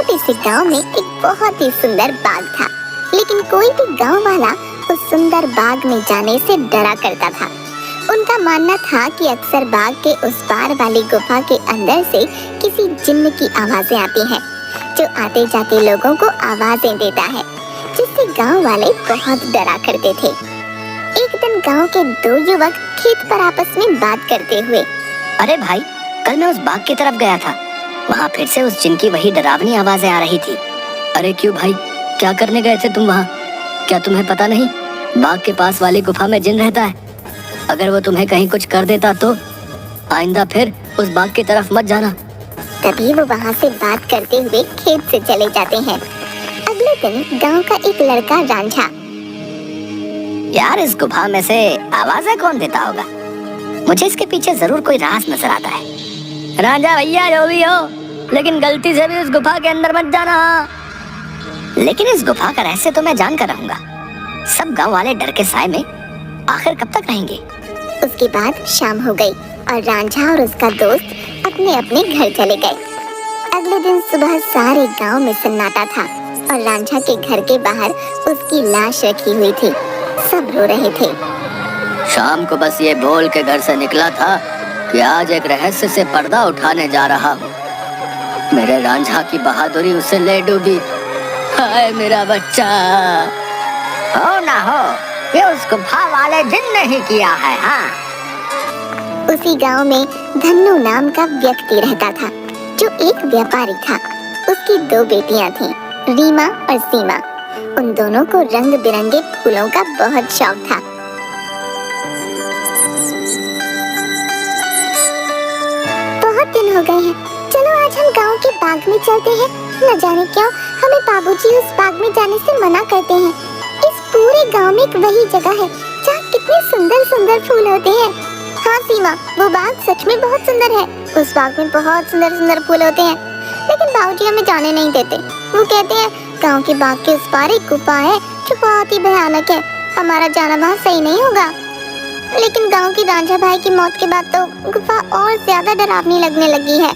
छोटे से गांव में एक बहुत ही सुंदर बाग था, लेकिन कोई भी गांव वाला उस सुंदर बाग में जाने से डरा करता था। उनका मानना था कि अक्सर बाग के उस पार वाली गुफा के अंदर से किसी जिन्न की आवाजें आती हैं, जो आते जाते लोगों को आवाजें देता है, जिससे गांव वाले बहुत डरा करते थे। एक दिन गांव के दो युवक खेत पर आपस में बात करते हुए, अरे भाई, कल मैं उस बाग की तरफ गया था, वहाँ फिर से उस जिन की वही डरावनी आवाजें आ रही थी। अरे क्यों भाई, क्या करने गए थे तुम वहाँ? क्या तुम्हें पता नहीं बाग के पास वाली गुफा में जिन रहता है? अगर वो तुम्हें कहीं कुछ कर देता तो आइंदा फिर उस बाग की तरफ मत जाना। तभी वो वहाँ से बात करते हुए खेत से चले जाते हैं। अगले दिन गांव का एक लड़का रांझा, यार इस गुफा में से आवाजें कौन देता होगा? मुझे इसके पीछे जरूर कोई राज नजर आता है। रांझा भैया जो भी हो, लेकिन गलती से भी उस गुफा के अंदर मत जाना। लेकिन इस गुफा का रहस्य तो मैं जान कर रहूंगा। सब गांव वाले डर के साए में आखिर कब तक रहेंगे? उसके बाद शाम हो गई और रांझा और उसका दोस्त अपने अपने घर चले गए। अगले दिन सुबह सारे गांव में सन्नाटा था और रांझा के घर के बाहर उसकी लाश रखी हुई थी। सब रो रहे थे। शाम को बस ये बोल के घर से निकला था कि आज एक रहस्य से पर्दा उठाने जा रहा हूँ। मेरे रांझा की बहादुरी उसे ले डूबी। हाय मेरा बच्चा। हो ना हो, ये उस गुफा वाले जिन ने ही किया है। हाँ। उसी गांव में धन्नू नाम का व्यक्ति रहता था, जो एक व्यापारी था। उसकी दो बेटियां थीं, रीमा और सीमा। उन दोनों को रंग बिरंगे फूलों का बहुत शौक था। बहुत दिन हो गए हैं, चलो आज हम गांव के बाग में चलते हैं। न जाने क्यों हमें बाबूजी उस बाग में जाने से मना करते हैं। इस पूरे गांव में एक वही जगह है जहाँ कितने सुंदर सुंदर फूल होते हैं। हाँ सीमा, वो बाग सच में बहुत सुंदर है। उस बाग में बहुत सुंदर सुंदर फूल होते हैं, लेकिन बाबूजी हमें जाने नहीं देते। वो कहते हैं गांव के बाग के उस पार एक गुफा है जो बहुत ही भयानक है, हमारा जाना वहाँ सही नहीं होगा। लेकिन गांव की रांझा भाई की मौत के बाद तो गुफा और ज्यादा डरावनी लगने लगी है।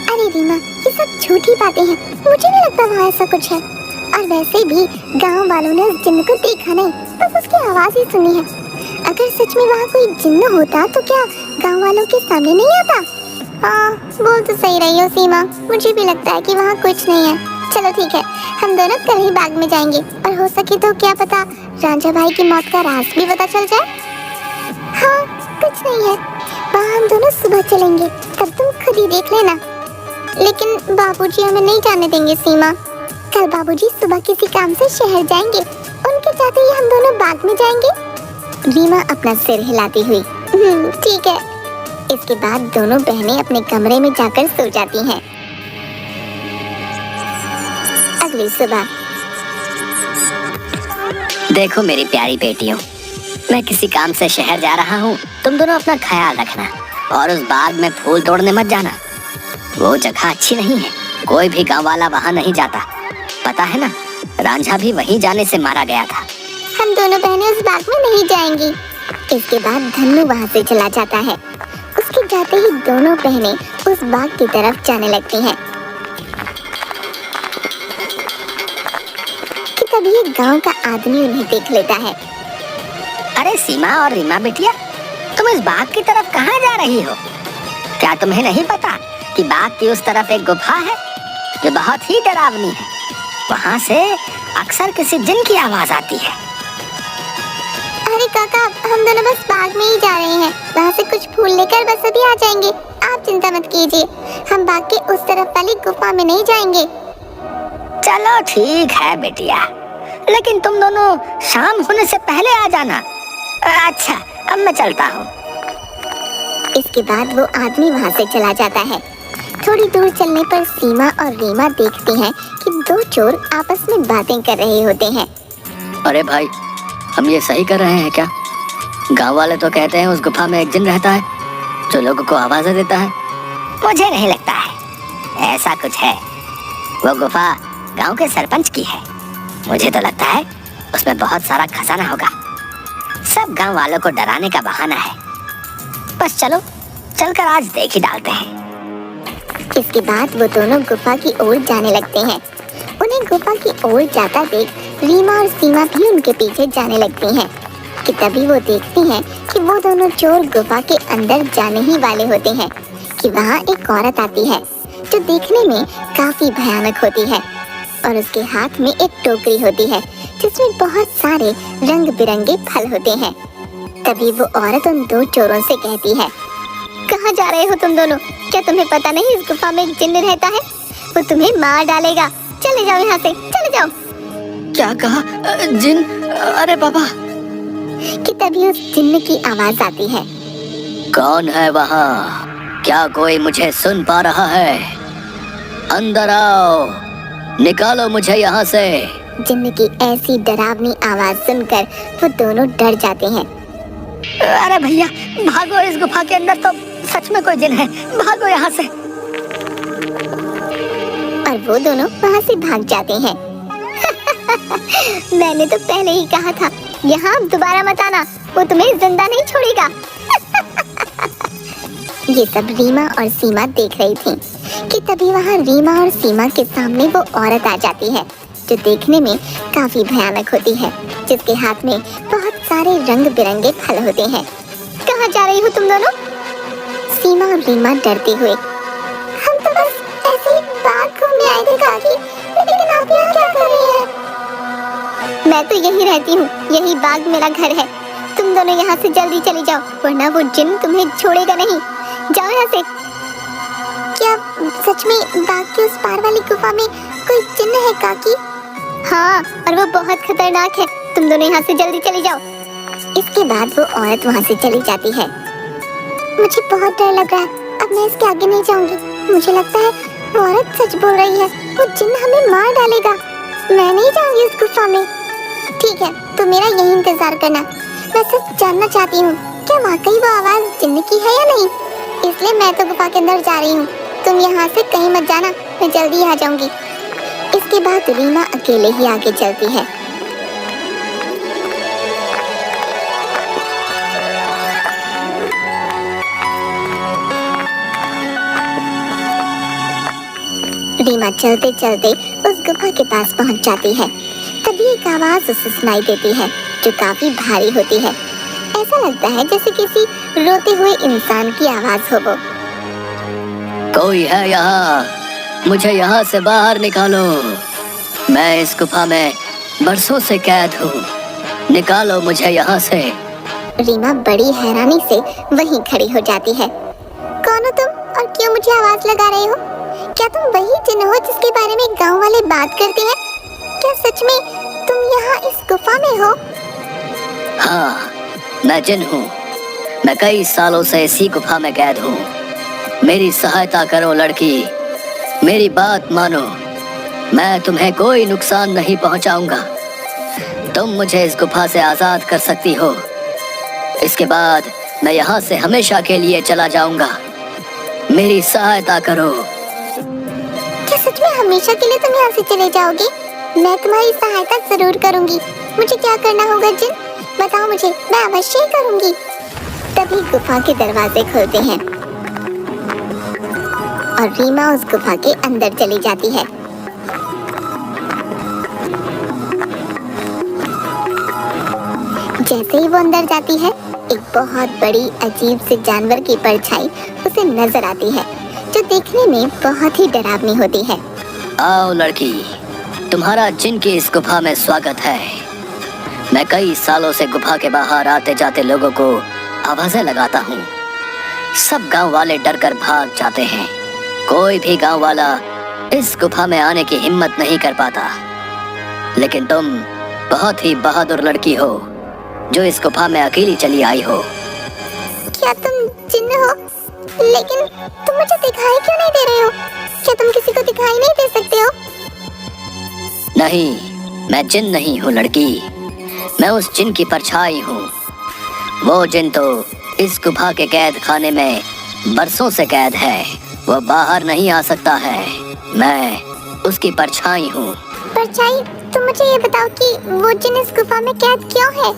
अरे रीमा, ये सब झूठी बातें हैं, मुझे नहीं लगता वहाँ ऐसा कुछ है। और वैसे भी गांव वालों ने उस जिन्न को देखा नहीं, बस उसकी आवाज ही सुनी है। अगर सच में वहाँ कोई जिन्न होता तो क्या गांव वालों के सामने नहीं आता? हाँ, बोल तो सही रही हो सीमा, मुझे भी लगता है कि वहाँ कुछ नहीं है। चलो ठीक है, हम दोनों कल ही बाग में जाएंगे और हो सके तो क्या पता रांझा भाई की मौत का राज भी पता चल जाए। हाँ, कुछ नहीं है, वहाँ हम दोनों सुबह चलेंगे, तब तुम खुद ही देख लेना। लेकिन बाबूजी हमें नहीं जाने देंगे सीमा। कल बाबूजी सुबह किसी काम से शहर जाएंगे, उनके जाते ही हम दोनों बाग में जाएंगे। रीमा अपना सिर हिलाती हुई ठीक है। इसके बाद दोनों बहनें अपने कमरे में जाकर सो जाती हैं। अगली सुबह, देखो मेरी प्यारी बेटियों, मैं किसी काम से शहर जा रहा हूँ। तुम दोनों अपना ख्याल रखना और उस बाग में फूल तोड़ने मत जाना। वो जगह अच्छी नहीं है, कोई भी गांव वाला वहाँ नहीं जाता। पता है ना, रांझा भी वहीं जाने से मारा गया था। हम दोनों बहनें उस बाग में नहीं जाएंगी। इसके बाद धन्नू वहाँ से चला जाता है। उसके जाते ही दोनों बहनें उस बाग की तरफ जाने लगती हैं कि तभी एक गांव का आदमी उन्हें देख लेता है। अरे सीमा और रीमा बेटिया, तुम इस बाग की तरफ कहाँ जा रही हो? क्या तुम्हें नहीं पता कि बाग की उस तरफ एक गुफा है जो बहुत ही डरावनी है? वहाँ से अक्सर किसी जिन की आवाज आती है। अरे काका, हम दोनों बस बाग में ही जा रहे हैं, वहाँ से कुछ फूल लेकर बस अभी आ जाएंगे। आप चिंता मत कीजिए, हम बाग के उस तरफ वाली गुफा में नहीं जाएंगे। चलो ठीक है बेटिया, लेकिन तुम दोनों शाम होने से पहले आ जाना। अच्छा, अब मैं चलता हूँ। इसके बाद वो आदमी वहाँ से चला जाता है। थोड़ी दूर चलने पर सीमा और रीमा देखती हैं कि दो चोर आपस में बातें कर रहे होते हैं। अरे भाई, हम ये सही कर रहे हैं क्या? गांव वाले तो कहते हैं उस गुफा में एक जिन रहता है जो लोगों को आवाजें देता है। मुझे नहीं लगता है ऐसा कुछ है। वो गुफा गांव के सरपंच की है। मुझे तो लगता है उसमें बहुत सारा खजाना होगा। सब गांव वालों को डराने का बहाना है। बस चलो, चलकर आज देख ही डालते हैं। इसके बाद वो दोनों गुफा की ओर जाने लगते हैं। उन्हें गुफा की ओर जाता देख रीमा और सीमा भी उनके पीछे जाने लगती हैं कि तभी वो देखती हैं कि वो दोनों चोर गुफा के अंदर जाने ही वाले होते हैं कि वहाँ एक औरत आती है जो देखने में काफी भयानक होती है और उसके हाथ में एक टोकरी होती है जिसमें बहुत सारे रंग बिरंगे फल होते हैं। तभी वो औरत उन दो चोरों से कहती है, कहाँ जा रहे हो तुम दोनों? क्या तुम्हें पता नहीं इस गुफा में एक जिन्न रहता है? वो तुम्हें मार डालेगा। चले जाओ यहाँ से, चले जाओ। क्या कहा? जिन? अरे बाबा! कि तभी उस जिन्न की आवाज आती है, कौन है वहाँ? क्या कोई मुझे सुन पा रहा है? अंदर आओ, निकालो मुझे यहाँ से। जिन्न की ऐसी डरावनी आवाज सुनकर वो दोनों डर जाते हैं। अरे भैया भागो, इस गुफा के अंदर तो सच में कोई जिन है, भागो यहाँ से। और वो दोनों वहाँ से भाग जाते हैं। मैंने तो पहले ही कहा था, यहाँ दोबारा मत आना, वो तुम्हें जिंदा नहीं छोड़ेगा। ये सब रीमा और सीमा देख रही थीं कि तभी वहाँ रीमा और सीमा के सामने वो औरत आ जाती है जो देखने में काफी भयानक होती है, जिसके हाथ में बहुत सारे रंग बिरंगे फल होते हैं। कहाँ जा रही हो तुम दोनों? सीमा और रीमा डरते हुए, हम तो बस ऐसे ही बाग घूमने आए थे काकी, लेकिन आप यहाँ क्या कर रही हैं? मैं तो यहीं रहती हूँ, यही बाग मेरा घर है। तुम दोनों यहाँ से जल्दी चले जाओ, वरना वो जिन्न तुम्हें छोड़ेगा नहीं। जाओ यहाँ से। क्या सच में बाग के उस पार वाली गुफा में कोई जिन्न है काकी? हाँ, और वो बहुत खतरनाक है। तुम दोनों यहाँ से जल्दी चले जाओ। इसके बाद वो औरत वहाँ से चली जाती है। मुझे बहुत डर लग रहा है, अब मैं इसके आगे नहीं जाऊंगी। मुझे लगता है वो औरत सच बोल रही है, वो जिन्न हमें मार डालेगा। मैं नहीं जाऊंगी इस गुफा में। ठीक है, तो मेरा यही इंतजार करना। मैं सिर्फ जानना चाहती हूँ, क्या वाकई वो आवाज जिन्न की है या नहीं? इसलिए मैं तो गुफा के अंदर जा रही हूँ। तुम यहाँ से कहीं मत जाना, मैं जल्दी आ जाऊंगी। इसके बाद रीमा अकेले ही आगे चलती है। रीमा चलते चलते उस गुफा के पास पहुंच जाती है। तभी एक आवाज उसे सुनाई देती है जो काफी भारी होती है। ऐसा लगता है जैसे किसी रोते हुए इंसान की आवाज हो। वो कोई है यहाँ? मुझे यहाँ से बाहर निकालो। मैं इस गुफा में बरसों से कैद हूँ, निकालो मुझे यहाँ से। रीमा बड़ी हैरानी से वहीं खड़ी हो जाती है। कौन हो तुम और क्यों मुझे आवाज लगा रहे हो? क्या तुम वही जिन्न हो जिसके बारे में गांव वाले बात करते हैं? क्या सच में तुम यहाँ इस गुफा में हो? हाँ, मैं जिन हूँ। मैं कई सालों से इसी गुफा में कैद हूँ। मेरी सहायता करो लड़की, मेरी बात मानो। मैं तुम्हें कोई नुकसान नहीं पहुंचाऊंगा। तुम मुझे इस गुफा से आजाद कर सकती हो। इसके बाद मैं यहाँ से हमेशा के लिए चला जाऊंगा। मेरी सहायता करो। क्या सच में हमेशा के लिए तुम यहाँ से चले जाओगे? मैं तुम्हारी सहायता जरूर करूंगी। मुझे क्या करना होगा जिन? बताओ मुझे, मैं अवश्य ही करूंगी। तभी गुफा के दरवाजे खुलते हैं और रीमा उस गुफा के अंदर चली जाती है। जैसे ही वो अंदर जाती है, एक बहुत बड़ी अजीब से जानवर की परछाई उसे नजर आती है जो देखने में बहुत ही डरावनी होती है। आओ लड़की, तुम्हारा जिन की इस गुफा में स्वागत है। मैं कई सालों से गुफा के बाहर आते जाते लोगों को आवाजें लगाता हूँ। सब गांव वाले डर कर भाग जाते हैं। कोई भी गांव वाला इस गुफा में आने की हिम्मत नहीं कर पाता। लेकिन तुम बहुत ही बहादुर लड़की हो जो इस गुफा में अकेली चली आई हो। क्या तुम जिन्न हो? लेकिन तुम मुझे दिखाई क्यों नहीं दे रहे हो? क्या तुम किसी को दिखाई नहीं दे सकते हो? नहीं, मैं जिन नहीं हूँ लड़की, मैं उस जिन की परछाई हूँ। वो जिन तो इस गुफा के कैद खाने में बरसों से कैद है, वो बाहर नहीं आ सकता है। मैं उसकी परछाई हूँ। परछाई? तुम मुझे ये बताओ कि वो जिन इस गुफा में कैद क्यों है?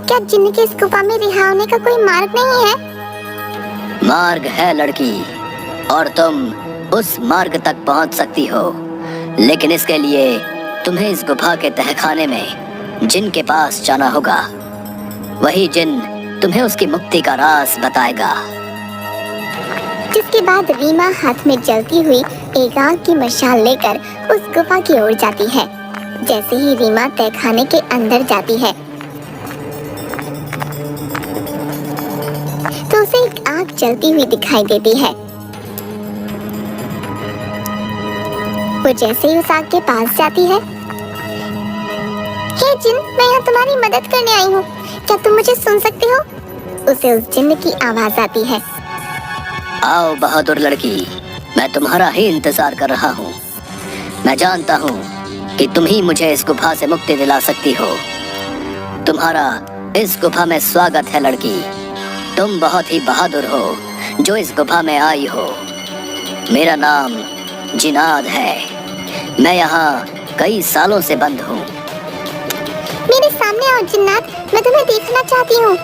क्या जिन्न के इस गुफा में रिहा होने का कोई मार्ग नहीं है? मार्ग है लड़की, और तुम उस मार्ग तक पहुंच सकती हो, लेकिन इसके लिए तुम्हें इस गुफा के तहखाने में जिन के पास जाना होगा। वही जिन तुम्हें उसकी मुक्ति का राज बताएगा। जिसके बाद रीमा हाथ में जलती हुई एक आग की मशाल लेकर उस गुफा की ओर जाती है। जैसे ही रीमा तहखाने के अंदर जाती है तो उसे एक आग जलती हुई दिखाई देती है। वो जैसे ही उस आग के पास जाती है, हे जिन, मैं यहाँ तुम्हारी मदद करने आई हूँ, क्या तुम मुझे सुन सकते हो? उसे उस जिन्न की आवाज आती है। आओ बहादुर लड़की, मैं तुम्हारा ही इंतजार कर रहा हूँ। मैं जानता हूँ कि तुम ही मुझे इस गुफा से मुक्ति दिला सकती हो। तुम्हारा इस गुफा में स्वागत है लड़की। तुम बहुत ही बहादुर हो जो इस गुफा में आई हो। मेरा नाम जिनाद है। मैं यहाँ कई सालों से बंद हूँ। मेरे सामने आओ जिन्नात, मैं तुम्हें देखना चाहती हूँ।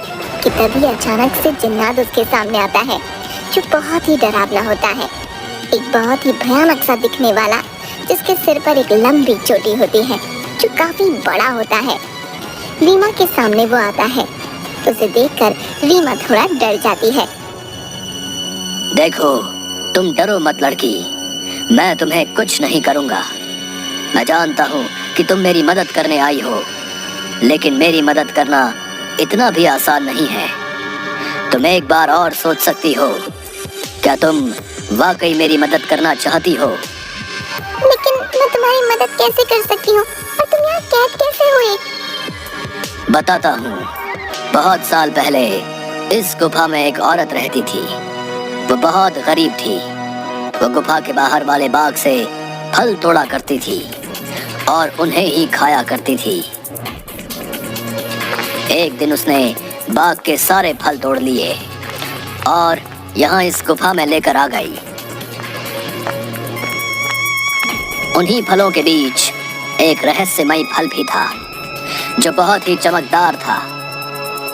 कि तभी अचानक से जिन्नात उसके सामने आता है, जो बहुत ही डरावना होता है। एक बहुत ही भयानक सा दिखने वाला, जिसके सिर पर एक लंबी चोटी होती है जो काफी बड़ा होता है। रीमा के सामने वो आता है। उसे देखकर रीमा थोड़ा डर जाती है। देखो, तुम डरो मत लड़की, मैं तुम्हें कुछ नहीं करूँगा। मैं जानता हूँ कि तुम मेरी मदद करने आई हो, लेकिन मेरी मदद करना इतना भी आसान नहीं है। तुम एक बार और सोच सकती हो। क्या तुम वाकई मेरी मदद करना चाहती हो? लेकिन मैं तुम्हारी मदद कैसे कर सकती हूँ, और तुम यहाँ कैद कैसे हुए? बताता हूँ। बहुत साल पहले इस गुफा में एक औरत रहती थी। वो बहुत गरीब थी। वो गुफा के बाहर वाले बाग से फल तोड़ा करती थी और उन्हें ही खाया करती थी। एक दिन उसने बाग के सारे फल तोड़ लिए और यहाँ इस गुफा में लेकर आ गई। उन्हीं फलों के बीच एक रहस्यमय फल भी था, जो बहुत ही चमकदार था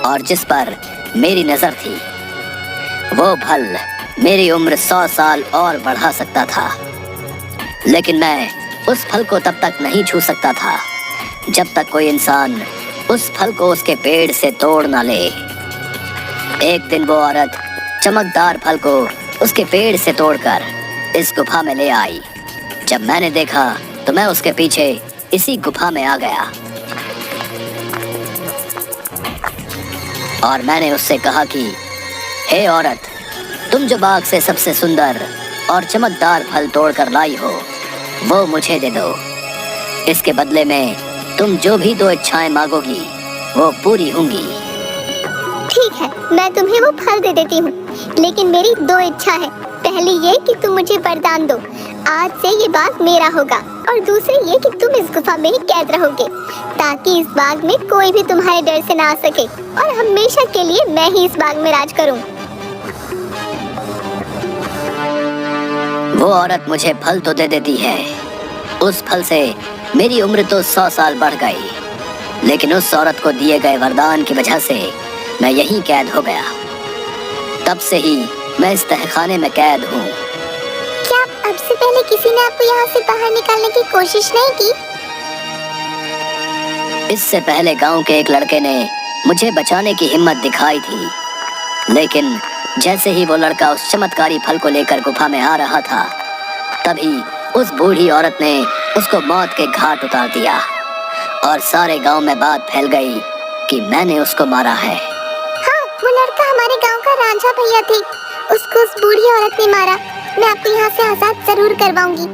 और जिस पर मेरी नजर थी। वो फल मेरी उम्र 100 साल और बढ़ा सकता था, लेकिन मैं उस फल को तब तक नहीं छू सकता था जब तक कोई इंसान उस फल को उसके पेड़ से तोड़ ना ले। एक दिन वो औरत चमकदार फल को उसके पेड़ से तोड़कर इस गुफा में ले आई। जब मैंने देखा तो मैं उसके पीछे इसी गुफा में आ गया और मैंने उससे कहा कि हे औरत, तुम जो बाग से सबसे सुंदर और चमकदार फल तोड़कर लाई हो, वो मुझे दे दो। इसके बदले में तुम जो भी 2 इच्छाएं मांगोगी वो पूरी होंगी। ठीक है, मैं तुम्हें वो फल दे देती हूँ, लेकिन मेरी 2 इच्छा है। पहली ये कि तुम मुझे वरदान दो, आज से ये बाग मेरा होगा, और दूसरी ये कि तुम इस गुफा में ही कैद रहोगे, ताकि इस बाग में कोई भी तुम्हारे डर से ना आ सके, और हमेशा के लिए मैं ही इस बाग में राज करूँ। वो औरत मुझे फल तो दे देती है। उस फल से मेरी उम्र तो 100 साल बढ़ गई, लेकिन उस औरत को दिए गए वरदान की वजह से मैं यहीं कैद हो गया। तब से ही मैं इस तहखाने में कैद हूँ। क्या अब से पहले किसी ने आपको यहाँ से बाहर निकालने की कोशिश नहीं की? इससे पहले गांव के एक लड़के ने मुझे बचाने की हिम्मत दिखाई थी, लेकिन जैसे ही वो लड़का उस चमत्कारी फल को लेकर गुफा में आ रहा था, तभी उस बूढ़ी औरत ने उसको मौत के घाट उतार दिया और सारे गांव में बात फैल गई कि मैंने उसको मारा है। हाँ, वो लड़का हमारे गांव का रांझा भैया थे। उसको उस बूढ़ी औरत ने मारा। मैं आपको यहाँ से आजाद जरूर करवाऊंगी,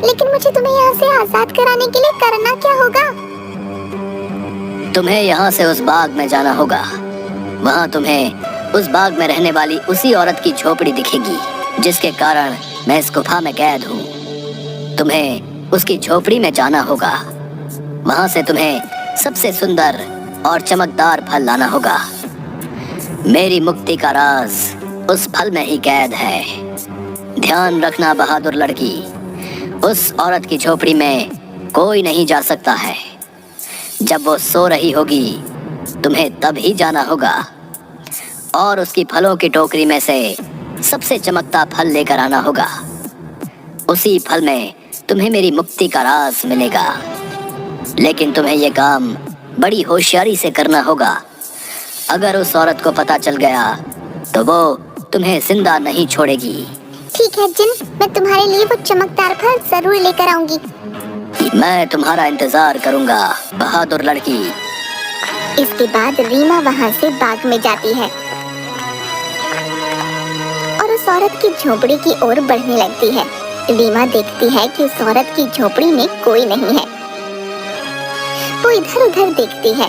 लेकिन मुझे तुम्हें यहाँ से आजाद कराने के लिए करना क्या होगा? तुम्हें यहाँ से उस बाग में जाना होगा। वहाँ तुम्हें उस बाग में रहने वाली उसी औरत की झोपड़ी दिखेगी, जिसके कारण मैं इस गुफा में कैद हूँ। तुम्हें उसकी झोपड़ी में जाना होगा। वहाँ से तुम्हें सबसे सुंदर और चमकदार फल लाना होगा। मेरी मुक्ति का राज उस फल में ही कैद है। ध्यान रखना बहादुर लड़की, उस औरत की झोपड़ी में कोई नहीं जा सकता है। जब वो सो रही होगी तुम्हें तब ही जाना होगा और उसकी फलों की टोकरी में से सबसे चमकता फल लेकर आना होगा। उसी फल में तुम्हें मेरी मुक्ति का राज मिलेगा। लेकिन तुम्हें यह काम बड़ी होशियारी से करना होगा। अगर उस औरत को पता चल गया तो वो तुम्हें जिंदा नहीं छोड़ेगी। ठीक है जिन, मैं तुम्हारे लिए वो चमकदार फल जरूर लेकर आऊंगी। मैं तुम्हारा इंतजार करूंगा बहादुर लड़की। इसके बाद रीमा वहाँ से बाग में जाती है और उस औरत की झोपड़ी की ओर बढ़ने लगती है। रीमा देखती है कि उस औरत की झोपड़ी में कोई नहीं है। वो इधर उधर देखती है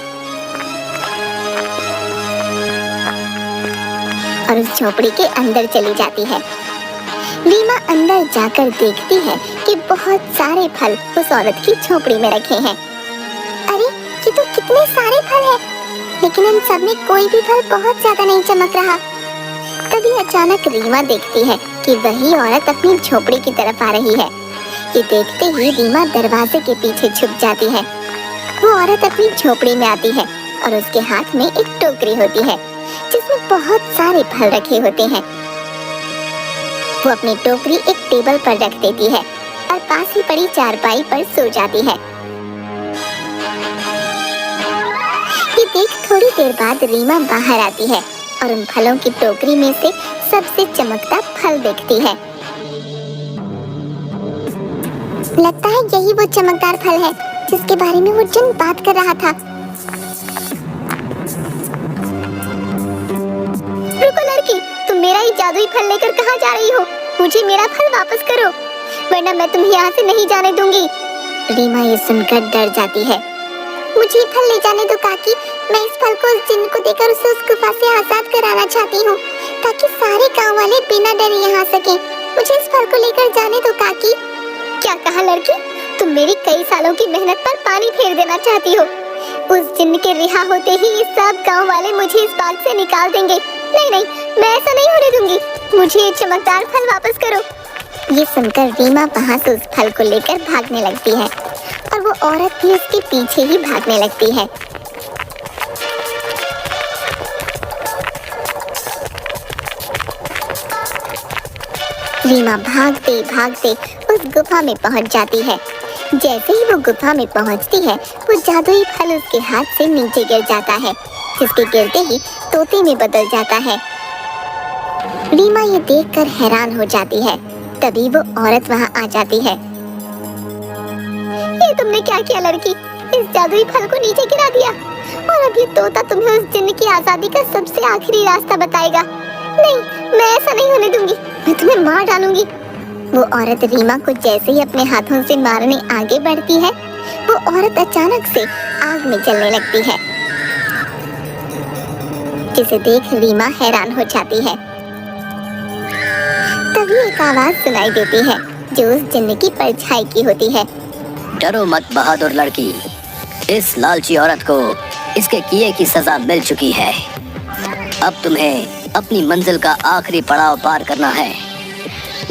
और उस झोपड़ी के अंदर चली जाती है। रीमा अंदर जाकर देखती है कि बहुत सारे फल उस औरत की झोपड़ी में रखे हैं। अरे ये तो कितने सारे फल हैं, लेकिन इन सब में कोई भी फल बहुत ज्यादा नहीं चमक रहा। तभी अचानक रीमा देखती है कि वही औरत अपनी झोपड़ी की तरफ आ रही है। ये देखते ही रीमा दरवाजे के पीछे छुप जाती है। वो औरत अपनी झोपड़ी में आती है और उसके हाथ में एक टोकरी होती है जिसमें बहुत सारे फल रखे होते हैं। वो अपनी टोकरी एक टेबल पर रख देती है और पास ही पड़ी चारपाई पर सो जाती है। ये देख थोड़ी देर बाद रीमा बाहर आती है और उन फलों की टोकरी में से सबसे चमकता फल देखती है। लगता है यही वो चमकदार फल है जिसके बारे में वो जिन बात कर रहा था। रुको लड़की, तुम मेरा ही जादुई फल लेकर कहाँ जा रही हो? मुझे मेरा फल वापस करो, वरना मैं तुम्हें यहाँ से नहीं जाने दूंगी। रीमा ये सुनकर डर जाती है। मुझे फल ले जाने दो काकी, मैं इस फल को उस जिन्न को देकर उसे उस गुफा से आजाद कराना चाहती हूँ, ताकि सारे गांव वाले बिना डरे यहाँ सके। मुझे इस फल को लेकर जाने दो काकी। क्या कहा लड़की? तुम मेरी कई सालों की मेहनत पर पानी फेर देना चाहती हो? उस जिन्न के रिहा होते ही ये सब गांव वाले मुझे इस बाग से निकाल देंगे। नहीं नहीं, मैं ऐसा नहीं होने दूंगी। मुझे ये चमकदार फल वापस करो। ये सुनकर रीमा वहाँ से उस फल को लेकर भागने लगती है और वो औरत भी उसके पीछे ही भागने लगती है। रीमा भागते भागते उस गुफा में पहुंच जाती है। जैसे ही वो गुफा में पहुंचती है, वो जादुई फल उसके हाथ से नीचे गिर जाता है, जिसके गिरते ही तोते में बदल जाता है। रीमा ये देखकर हैरान हो जाती है। तभी वो औरत वहां आ जाती है। ये तुमने क्या किया लड़की? इस जादुई फल को नीचे गिरा दिया और अब ये तोता तुम्हें उस जिन्न की आजादी का सबसे आखिरी रास्ता बताएगा। नहीं, मैं ऐसा नहीं होने दूंगी, मैं तुम्हें मार डालूंगी। वो औरत रीमा को जैसे ही अपने हाथों से मारने आगे बढ़ती है, वो औरत अचानक से आग में जलने लगती है, जिसे देख रीमा हैरान हो जाती है। तभी एक आवाज सुनाई देती है जो उस जिन्न की परछाई की होती है। डरो मत बहादुर लड़की, इस लालची औरत को इसके किए की सजा मिल चुकी है। अब तुम्हें अपनी मंजिल का आखिरी पड़ाव पार करना है,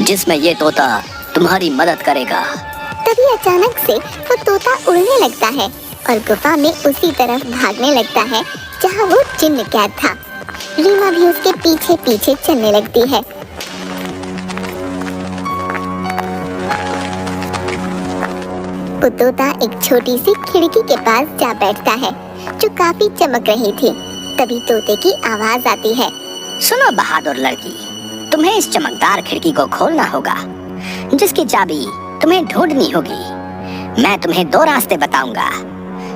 जिसमें ये तोता तुम्हारी मदद करेगा। तभी अचानक से वो तोता उड़ने लगता है और गुफा में उसी तरफ भागने लगता है जहाँ वो जिन्न कैद था। रीमा भी उसके पीछे पीछे चलने लगती है। वो तोता एक छोटी सी खिड़की के पास जा बैठता है जो काफी चमक रही थी। तभी तोते की आवाज आती है। सुनो बहादुर लड़की, तुम्हें इस चमकदार खिड़की को खोलना होगा, जिसकी चाबी तुम्हें ढूंढनी होगी। मैं तुम्हें 2 रास्ते बताऊंगा,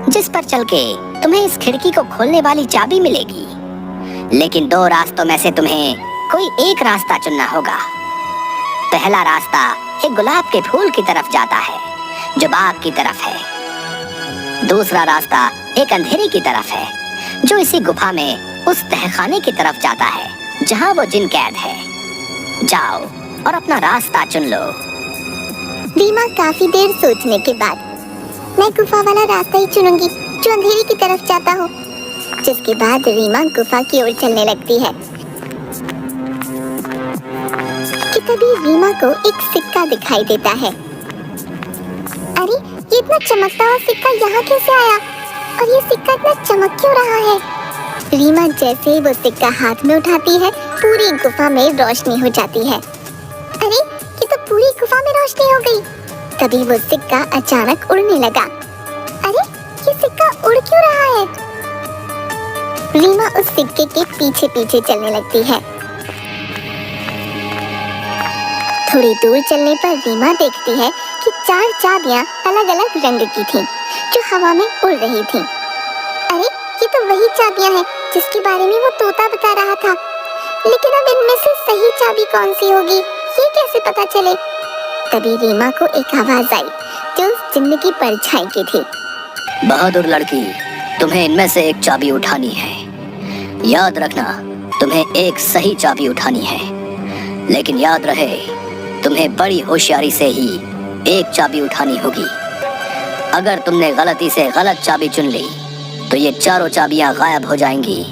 जिस पर चल के तुम्हें इस खिड़की को खोलने वाली चाबी मिलेगी। लेकिन 2 रास्तों में से तुम्हें कोई एक रास्ता चुनना होगा। पहला रास्ता एक गुलाब के फूल की तरफ जाता है, जो बाग की तरफ है। दूसरा रास्ता एक अंधेरे की तरफ है, जो इसी गुफा में उस तहखाने की तरफ जाता है, जहाँ वो जिन कैद है। जाओ और अपना रास्ता चुन लो। रीमा काफी देर सोचने के बाद मैं गुफा वाला रास्ता ही चुनूंगी, जो अंधेरे की तरफ जाता हो। जिसके बाद रीमा गुफा की ओर चलने लगती है कि तभी रीमा को एक सिक्का दिखाई देता है। अरे ये इतना चमकता हुआ सिक्का यहाँ कैसे आया? और ये सिक्का इतना चमक क्यों रहा है? रीमा जैसे ही वो सिक्का हाथ में उठाती है, पूरी गुफा में रोशनी हो जाती है। अरे ये तो पूरी गुफा में रोशनी हो गई। तभी वो सिक्का अचानक उड़ने लगा। अरे ये सिक्का उड़ क्यों रहा है? रीमा उस सिक्के के पीछे पीछे चलने लगती है। थोड़ी दूर चलने पर रीमा देखती है कि 4 चाबियां अलग अलग रंग की थीं, जो हवा में उड़ रही थीं। अरे ये तो वही चाबियां हैं जिसके बारे में वो तोता बता रहा था। लेकिन अब इनमें से सही चाबी कौन सी होगी, ये कैसे पता चले? तभी रीमा को एक आवाज आई जो उस जिन्न की परछाई की थी। बहादुर लड़की, तुम्हें इनमें से एक चाबी उठानी है। याद रखना, तुम्हें एक सही चाबी उठानी है। लेकिन याद रहे, तुम्हें बड़ी होशियारी से ही एक चाबी उठानी होगी। अगर तुमने गलती से गलत चाबी चुन ली तो ये चारों चाबियां गायब हो जाएंगी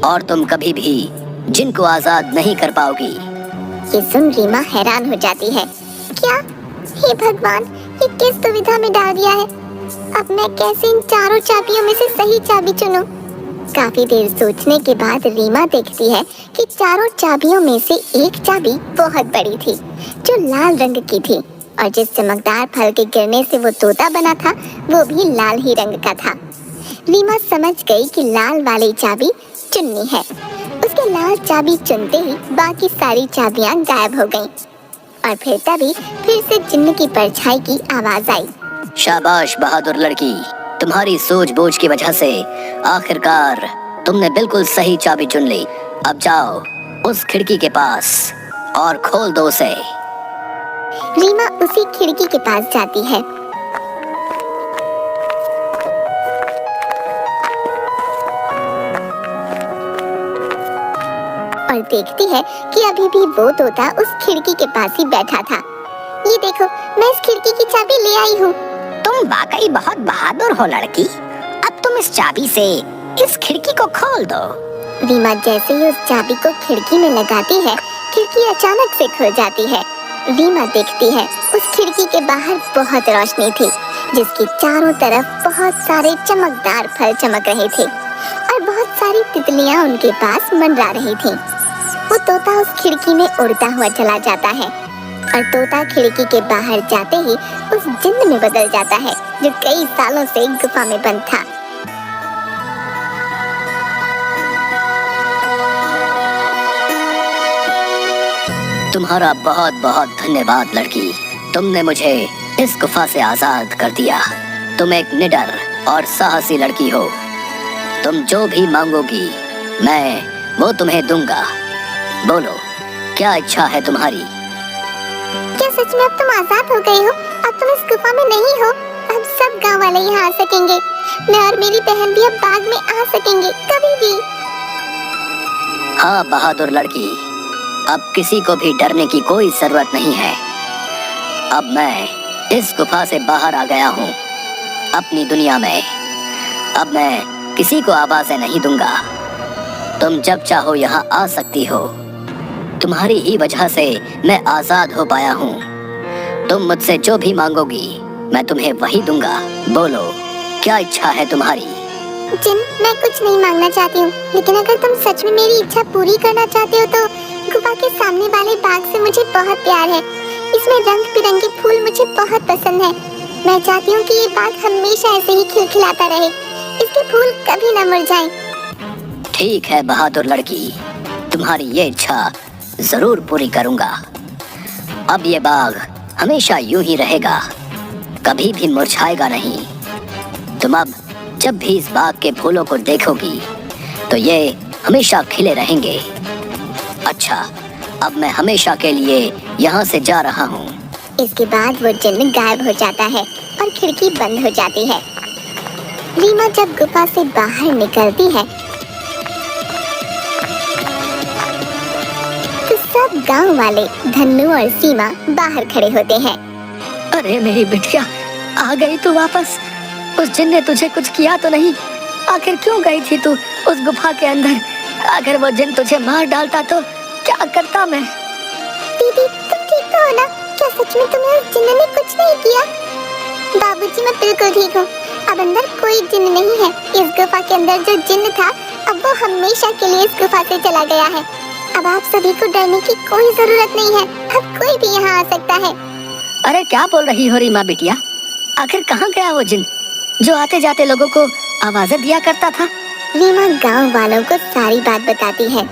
और तुम कभी भी जिनको आजाद नहीं कर पाओगी। ये सुन रीमा हैरान हो जाती है। क्या? हे भगवान, ये किस दुविधा में डाल दिया है? अब मैं कैसे इन चारों चाबियों में से सही चाबी चुनूं? काफी देर सोचने के बाद रीमा देखती है कि चारों चाबियों में से एक चाबी बहुत बड़ी थी, जो लाल रंग की थी, और जिस चमकदार फल के गिरने से वो तोता बना था वो भी लाल ही रंग का था। रीमा समझ गई कि लाल वाली चाबी चुननी है। उसके लाल चाबी चुनते ही बाकी सारी चाबियां गायब हो गईं। और फिर तभी फिर से जिन्न की परछाई की आवाज आई। शाबाश बहादुर लड़की, तुम्हारी सूझबूझ की वजह से आखिरकार तुमने बिल्कुल सही चाबी चुन ली। अब जाओ उस खिड़की के पास और खोल दो उसे। रीमा उसी खिड़की के पास जाती है। और देखती है कि अभी भी वो तोता उस खिड़की के पास ही बैठा था। ये देखो, मैं इस खिड़की की चाबी ले आई हूँ। तुम वाकई बहुत बहादुर हो लड़की। अब तुम इस चाबी से इस खिड़की को खोल दो। रीमा जैसे ही उस चाबी को खिड़की में लगाती है, खिड़की अचानक से खुल जाती है। रीमा देखती है उस खिड़की के बाहर बहुत रोशनी थी, जिसकी चारों तरफ बहुत सारे चमकदार फल चमक रहे थे और बहुत सारी तितलियां उनके पास मंडरा रही थीं। वो तोता उस खिड़की में उड़ता हुआ चला जाता है और तोता खिड़की के बाहर जाते ही उस जिन्न में बदल जाता है, जो कई सालों से गुफा में बंद था। तुम्हारा बहुत बहुत धन्यवाद लड़की। तुमने मुझे इस गुफा से आजाद कर दिया। तुम एक निडर और साहसी लड़की हो। तुम जो भी मांगोगी मैं वो तुम्हें दूंगा। बोलो, क्या इच्छा है तुम्हारी? क्या सच में अब तुम आजाद हो गई हो? अब तुम इस गुफा में नहीं हो। अब सब गांव वाले यहाँ आ सकेंगे। मैं और मेरी बहन भी अब बाग में आ सकेंगे कभी भी। हाँ बहादुर लड़की, अब किसी को भी डरने की कोई जरूरत नहीं है। अब मैं इस गुफा से बाहर आ गया हूँ अपनी दुनिया में। अब मैं किसी को आवाजें नहीं दूंगा। तुम जब चाहो यहाँ आ सकती हो। तुम्हारी ही वजह से मैं आजाद हो पाया हूँ। तुम मुझसे जो भी मांगोगी मैं तुम्हें वही दूंगा। बोलो, क्या इच्छा है तुम्हारी? जिन, मैं कुछ नहीं मांगना चाहती हूँ, लेकिन अगर तुम सच में मेरी इच्छा पूरी करना चाहते हो तो गुफा के सामने वाले बाग से मुझे बहुत प्यार है। इसमें रंग बिरंगे फूल मुझे बहुत पसंद है। मैं चाहती हूँ कि ये बाग हमेशा ऐसे ही खिलखिलाता रहे। इसके फूल कभी न मुरझाएं। ठीक है बहादुर लड़की, तुम्हारी ये इच्छा जरूर पूरी करूंगा। अब ये बाग हमेशा यूं ही रहेगा, कभी भी मुरझाएगा नहीं। तुम अब जब भी इस बाग के फूलों को देखोगी तो ये हमेशा खिले रहेंगे। अच्छा, अब मैं हमेशा के लिए यहाँ से जा रहा हूँ। इसके बाद वो जिन्न गायब हो जाता है और खिड़की बंद हो जाती है। रीमा जब गुफा से बाहर निकलती है तो सब गांव वाले धन्नू और सीमा बाहर खड़े होते हैं। अरे मेरी बिटिया, आ गई तू वापस। उस जिन ने तुझे कुछ किया तो नहीं? आखिर क्यों गई थी तू उस गुफा के अंदर? अगर वो जिन तुझे मार डालता तो क्या करता मैं? दीदी, तुम ठीक तो हो ना? क्या सच में तुम्हें उस जिन्न ने कुछ नहीं किया? बाबूजी, मैं बिल्कुल ठीक हूँ। अब अंदर कोई जिन्न नहीं है। इस गुफा के अंदर जो जिन्न था अब वो हमेशा के लिए इस गुफा से चला गया है। अब आप सभी को डरने की कोई जरूरत नहीं है। अब कोई भी यहाँ आ सकता है। अरे क्या बोल रही हो रीमा बिटिया? आखिर कहाँ गया वो जिन जो आते जाते लोगों को आवाजें दिया करता था? रीमा गांव वालों को सारी बात बताती है।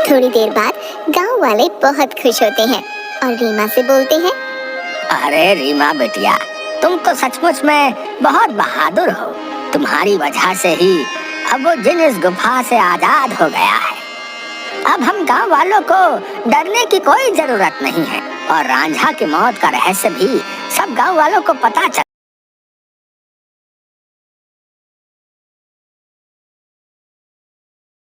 थोड़ी देर बाद गांव वाले बहुत खुश होते हैं और रीमा से बोलते हैं, अरे रीमा बेटिया, तुम तो सचमुच में बहुत बहादुर हो। तुम्हारी वजह से ही अब वो जिन इस गुफा से आजाद हो गया है। अब हम गांव वालों को डरने की कोई जरूरत नहीं है और रांझा की मौत का रहस्य भी सब गांव वालों को पता चल